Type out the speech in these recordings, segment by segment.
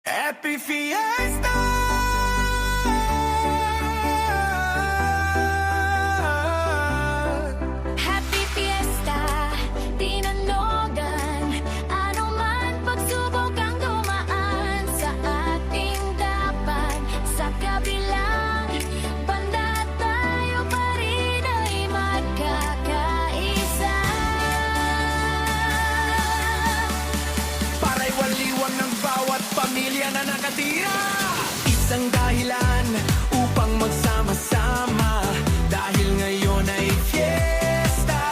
Happy Fiesta! Happy Fiesta, tinanogan. Ano man pagsubok ang dumaan sa ating dapat. Sa kabilang banda tayo pa rin ay magkakaisa. Para'y waliwang ng bawat pamilya na nakatira. Isang dahilan upang magsama-sama. Dahil ngayon ay fiesta.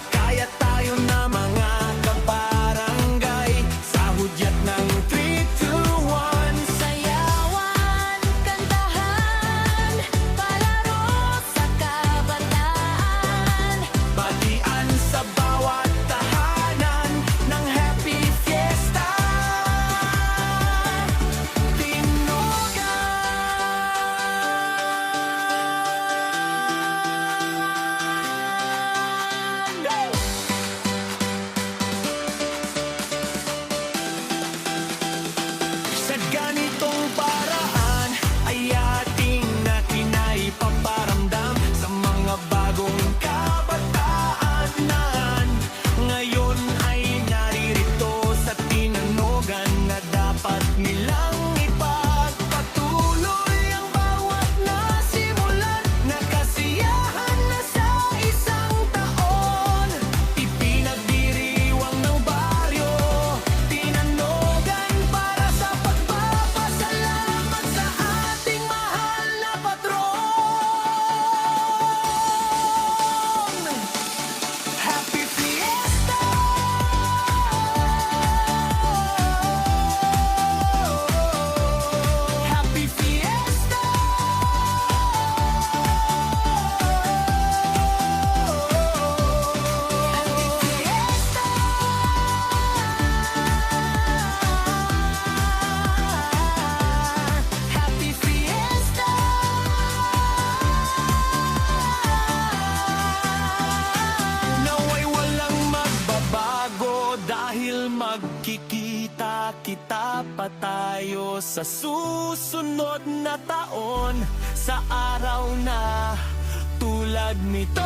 Kaya tayo na mga kabarangay. Sa hudyat ng 3, 2, 1. Sayawan, kantahan, palaro sa kabataan. Batian sa bawat tahanan ng Happy Fiesta. Tinogan! Sa ganitong paraan ay ating natin ipaparamdam sa mga bagong kabataan. Ngayon ay naririto sa tinanogan na dapat nilang ipagpatuloy ang bawat nasimulan na kasiyahan na sa isang taon. Ipinagdiriwang ng baryo, tinanogan para sa pagpapasalamat sa ating mahal na patron. Happy Fiesta! Happy Fiesta! Happy Fiesta! Happy Fiesta! Naway walang magbabago dahil magkikita-kita pa tayo sa susunod na taon sa araw na tulad nito.